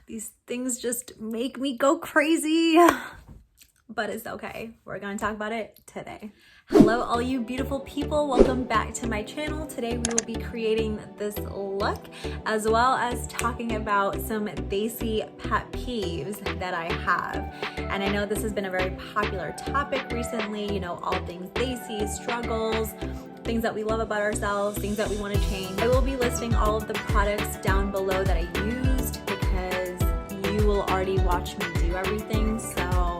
These things just make me go crazy, but it's okay. We're gonna talk about it today. Hello, all you beautiful people. Welcome back to my channel. Today we will be creating this look as well as talking about some desi pet peeves that I have. And I know this has been a very popular topic recently, you know, all things desi, struggles, things that we love about ourselves, things that we want to change. I will be listing all of the products down below that I used because you will already watch me do everything. So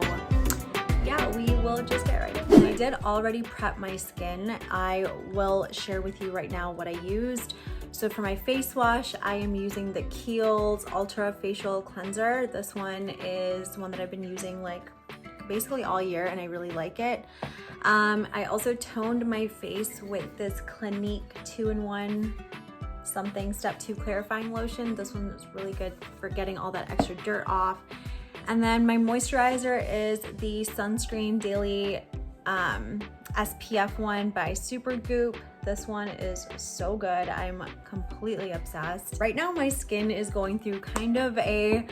yeah, we will just get right into it. I did already prep my skin. I will share with you right now what I used. So for my face wash, I am using the Kiehl's Ultra Facial Cleanser. This one is one that I've been using like basically all year and I really like it. I also toned my face with this Clinique 2-in-1 something step 2 clarifying lotion. This one is really good for getting all that extra dirt off. And then my moisturizer is the Sunscreen Daily SPF one by Supergoop. This one is so good. I'm completely obsessed. Right now my skin is going through kind of a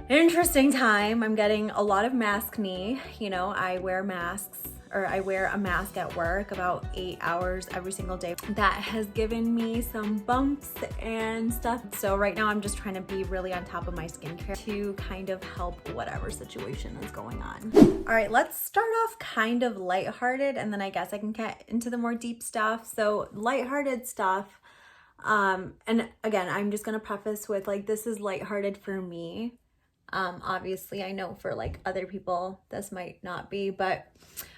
interesting time. I'm getting a lot of maskne. You know, I wear masks, or I wear a mask at work about 8 hours every single day. That has given me some bumps and stuff. So right now I'm just trying to be really on top of my skincare to kind of help whatever situation is going on. All right, let's start off kind of lighthearted and then I guess I can get into the more deep stuff. So lighthearted stuff, and again, I'm just gonna preface with like, this is lighthearted for me. Obviously I know for like other people this might not be, but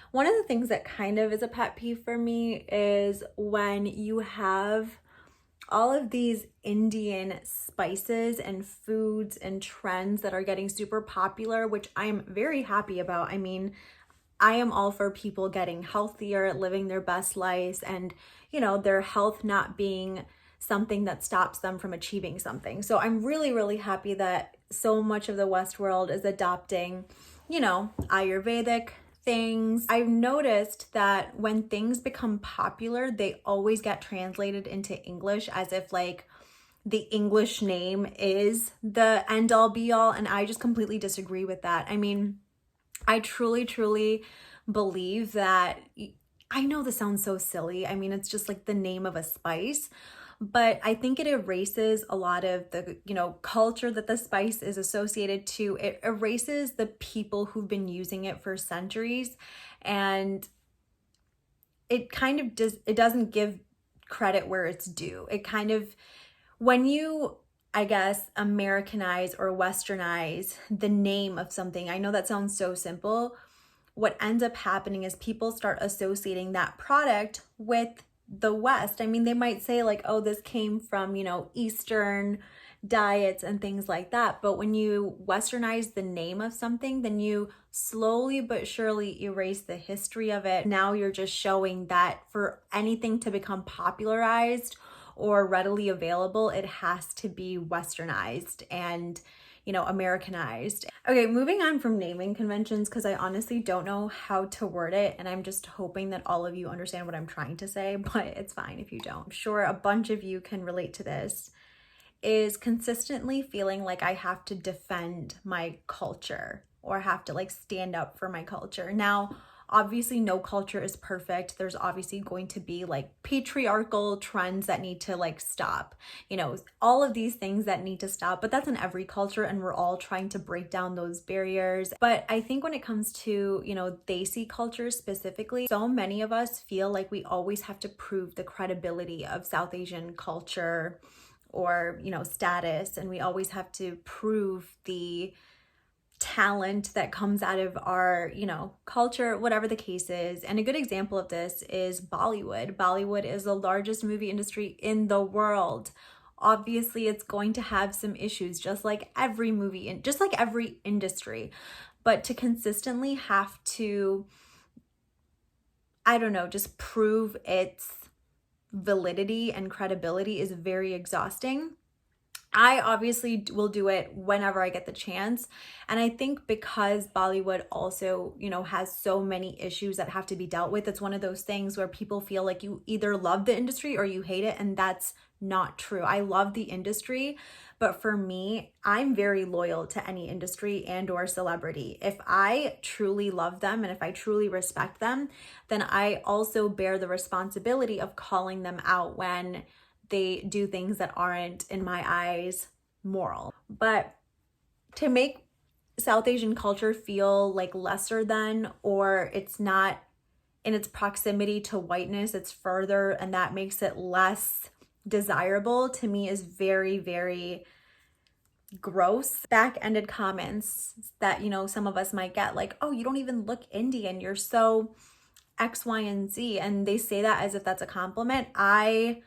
one of the things that kind of is a pet peeve for me is when you have all of these Indian spices and foods and trends that are getting super popular, which I'm very happy about. I mean, I am all for people getting healthier, living their best lives, and, you know, their health not being something that stops them from achieving something. So I'm really, really happy that so much of the West world is adopting, you know, Ayurvedic things. I've noticed that when things become popular, they always get translated into English as if like the English name is the end all be all. And I just completely disagree with that. I mean, I truly, truly believe that, I know this sounds so silly. I mean, it's just like the name of a spice, but I think it erases a lot of the, you know, culture that the spice is associated to. It erases the people who've been using it for centuries, and it kind of it doesn't give credit where it's due. It kind of, when you, I guess, Americanize or Westernize the name of something, I know that sounds so simple. What ends up happening is people start associating that product with the West. I mean, they might say like, oh, this came from, you know, Eastern diets and things like that. But when you Westernize the name of something, then you slowly but surely erase the history of it. Now you're just showing that for anything to become popularized or readily available, it has to be Westernized and, you know, Americanized. Okay, moving on from naming conventions, because I honestly don't know how to word it, and I'm just hoping that all of you understand what I'm trying to say, but it's fine if you don't. I'm sure a bunch of you can relate to this, is consistently feeling like I have to defend my culture or have to like stand up for my culture. Now, obviously no culture is perfect. There's obviously going to be like patriarchal trends that need to like stop, you know, all of these things that need to stop, but that's in every culture and we're all trying to break down those barriers. But I think when it comes to, you know, desi culture specifically, so many of us feel like we always have to prove the credibility of South Asian culture or, you know, status, and we always have to prove the talent that comes out of our, you know, culture, whatever the case is. And a good example of this is Bollywood. Bollywood is the largest movie industry in the world. Obviously, it's going to have some issues, just like every movie and just like every industry. But to consistently have to, I don't know, just prove its validity and credibility is very exhausting. I obviously will do it whenever I get the chance. And I think because Bollywood also, you know, has so many issues that have to be dealt with, it's one of those things where people feel like you either love the industry or you hate it. And that's not true. I love the industry, but for me, I'm very loyal to any industry and or celebrity. If I truly love them and if I truly respect them, then I also bear the responsibility of calling them out when they do things that aren't, in my eyes, moral. But to make South Asian culture feel like lesser than, or it's not in its proximity to whiteness, it's further, and that makes it less desirable, to me is very, very gross. Back-ended comments that, you know, some of us might get, like, oh, you don't even look Indian, you're so X, Y, and Z. And they say that as if that's a compliment. I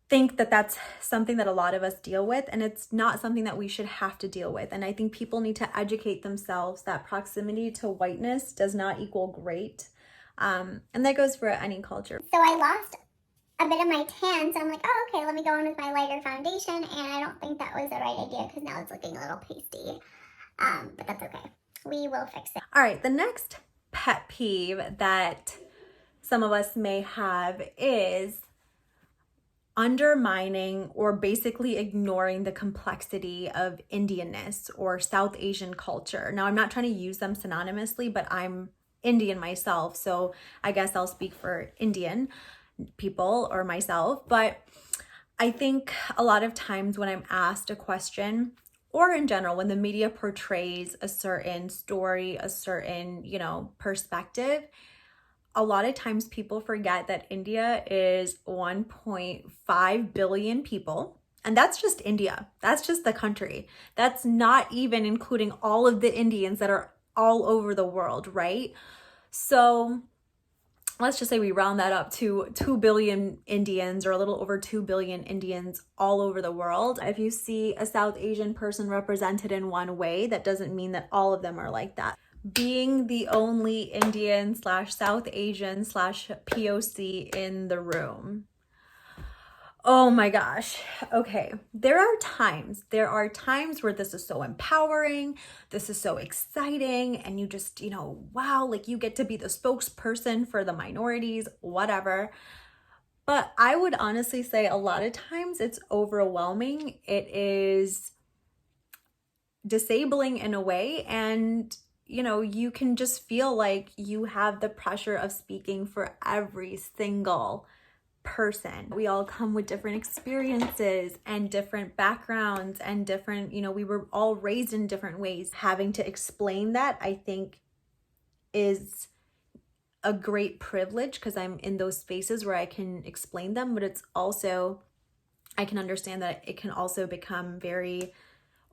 think that that's something that a lot of us deal with, and it's not something that we should have to deal with. And I think people need to educate themselves that proximity to whiteness does not equal great. And that goes for any culture. So I lost a bit of my tan, so I'm like, oh, okay, let me go in with my lighter foundation, and I don't think that was the right idea because now it's looking a little pasty. But that's okay. We will fix it. All right, the next pet peeve that some of us may have is undermining or basically ignoring the complexity of Indianness or South Asian culture. Now, I'm not trying to use them synonymously, but I'm Indian myself, so I guess I'll speak for Indian people or myself. But I think a lot of times when I'm asked a question, or in general, when the media portrays a certain story, a certain, you know, perspective, a lot of times people forget that India is 1.5 billion people. And that's just India. That's just the country. That's not even including all of the Indians that are all over the world, right? So let's just say we round that up to 2 billion Indians, or a little over 2 billion Indians all over the world. If you see a South Asian person represented in one way, that doesn't mean that all of them are like that. Being the only Indian / South Asian / POC in the room. Oh my gosh. Okay. There are times where this is so empowering. This is so exciting. And you just, you know, wow, like you get to be the spokesperson for the minorities, whatever. But I would honestly say a lot of times it's overwhelming. It is disabling in a way. And you know, you can just feel like you have the pressure of speaking for every single person. We all come with different experiences and different backgrounds and different, you know, we were all raised in different ways. Having to explain that, I think, is a great privilege because I'm in those spaces where I can explain them, but it's also, I can understand that it can also become very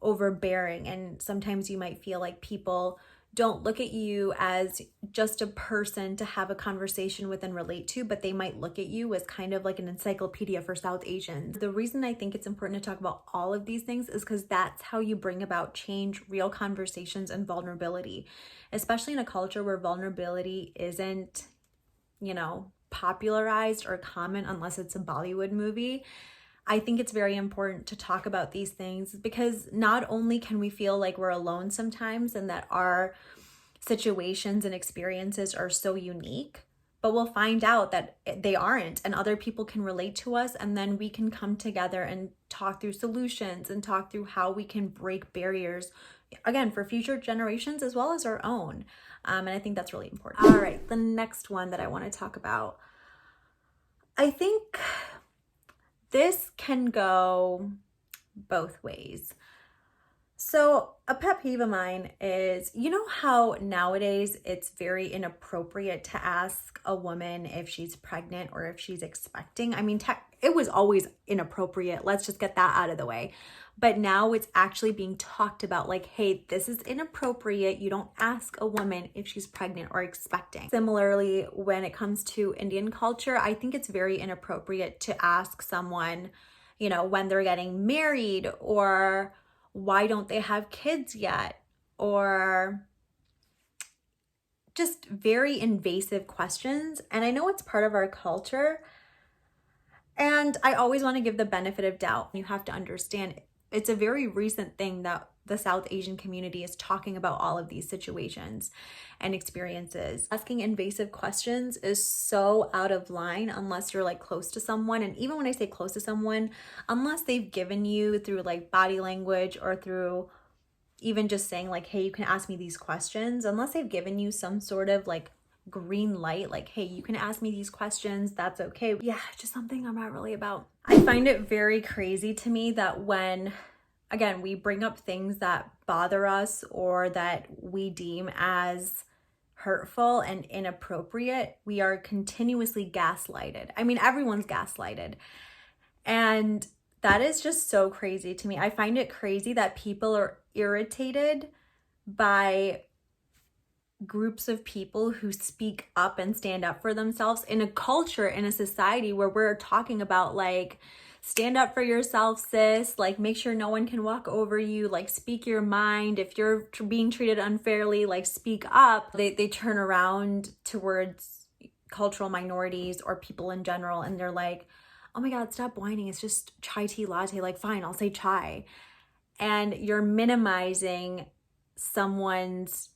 overbearing. And sometimes you might feel like people don't look at you as just a person to have a conversation with and relate to, but they might look at you as kind of like an encyclopedia for South Asians. The reason I think it's important to talk about all of these things is because that's how you bring about change, real conversations, and vulnerability, especially in a culture where vulnerability isn't, you know, popularized or common unless it's a Bollywood movie. I think it's very important to talk about these things because not only can we feel like we're alone sometimes and that our situations and experiences are so unique, but we'll find out that they aren't, and other people can relate to us, and then we can come together and talk through solutions and talk through how we can break barriers, again, for future generations as well as our own. And I think that's really important. All right, the next one that I want to talk about, I think this can go both ways. So a pet peeve of mine is, you know how nowadays it's very inappropriate to ask a woman if she's pregnant or if she's expecting? I mean, it was always inappropriate. Let's just get that out of the way. But now it's actually being talked about like, hey, this is inappropriate. You don't ask a woman if she's pregnant or expecting. Similarly, when it comes to Indian culture, I think it's very inappropriate to ask someone, you know, when they're getting married, or why don't they have kids yet, or just very invasive questions. And I know it's part of our culture, And I always want to give the benefit of doubt. You have to understand it's a very recent thing that the South Asian community is talking about all of these situations and experiences. Asking invasive questions is so out of line unless you're like close to someone. And even when I say close to someone, unless they've given you through like body language or through even just saying like, hey, you can ask me these questions, unless they've given you some sort of like green light, like, hey, you can ask me these questions, that's okay. Yeah, just something I'm not really about. I find it very crazy to me that when, again, we bring up things that bother us or that we deem as hurtful and inappropriate, we are continuously gaslighted. I mean, everyone's gaslighted. And that is just so crazy to me. I find it crazy that people are irritated by groups of people who speak up and stand up for themselves in a culture, in a society where we're talking about like, stand up for yourself, sis, like make sure no one can walk over you, like speak your mind. If you're being treated unfairly, like speak up. They turn around towards cultural minorities or people in general and they're like, oh my God, stop whining, it's just chai tea latte. Like fine, I'll say chai. And you're minimizing someone's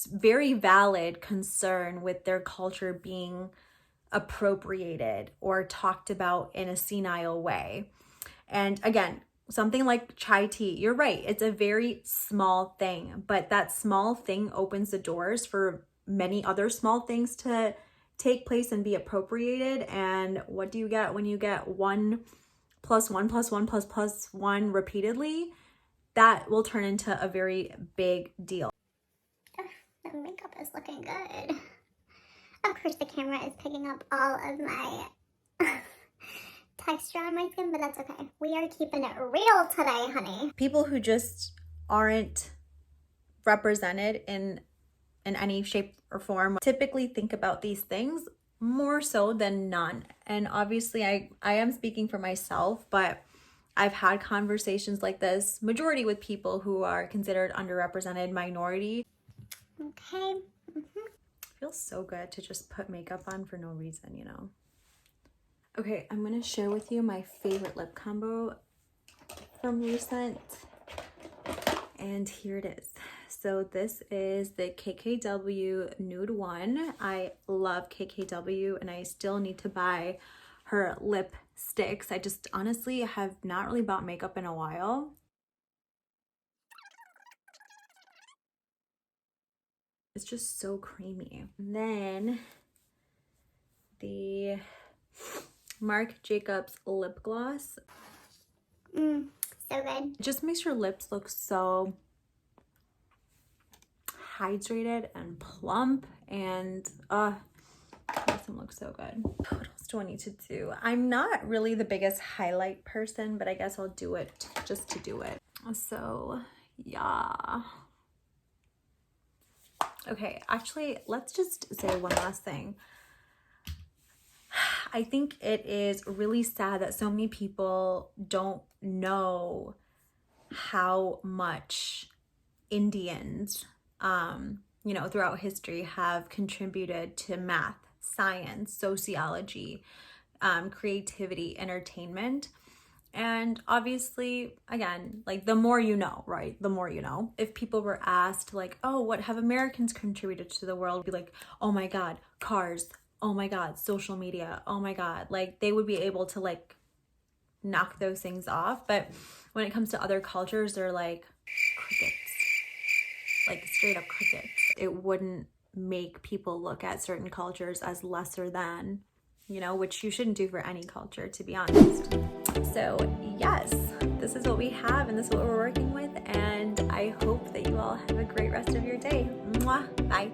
very valid concern with their culture being appropriated or talked about in a senile way. And again, something like chai tea, you're right, it's a very small thing, but that small thing opens the doors for many other small things to take place and be appropriated. And what do you get when you get 1 + 1 + 1 + 1 repeatedly? That will turn into a very big deal. The makeup is looking good. Of course, the camera is picking up all of my texture on my skin, but that's okay. We are keeping it real today, honey. People who just aren't represented in any shape or form typically think about these things more so than none. And obviously, I am speaking for myself, but I've had conversations like this, majority with people who are considered underrepresented minority. Okay. Feels so good to just put makeup on for no reason, you know. Okay, I'm gonna share with you my favorite lip combo from recent, and here it is. So this is the KKW Nude one. I love KKW and I still need to buy her lipsticks. I just honestly have not really bought makeup in a while. It's just so creamy. And then the Marc Jacobs lip gloss. So good. It just makes your lips look so hydrated and plump, and makes them look so good. What else do I need to do? I'm not really the biggest highlight person, but I guess I'll do it just to do it. So yeah. Okay, actually, let's just say one last thing. I think it is really sad that so many people don't know how much Indians, you know, throughout history have contributed to math, science, sociology, creativity, entertainment. And obviously, again, like the more you know, right? The more you know. If people were asked like, oh, what have Americans contributed to the world? Be like, oh my God, cars. Oh my God, social media. Oh my God. Like they would be able to like knock those things off. But when it comes to other cultures, they're like crickets, like straight up crickets. It wouldn't make people look at certain cultures as lesser than, you know, which you shouldn't do for any culture, to be honest. So yes, this is what we have and this is what we're working with. And I hope that you all have a great rest of your day. Mwah. Bye.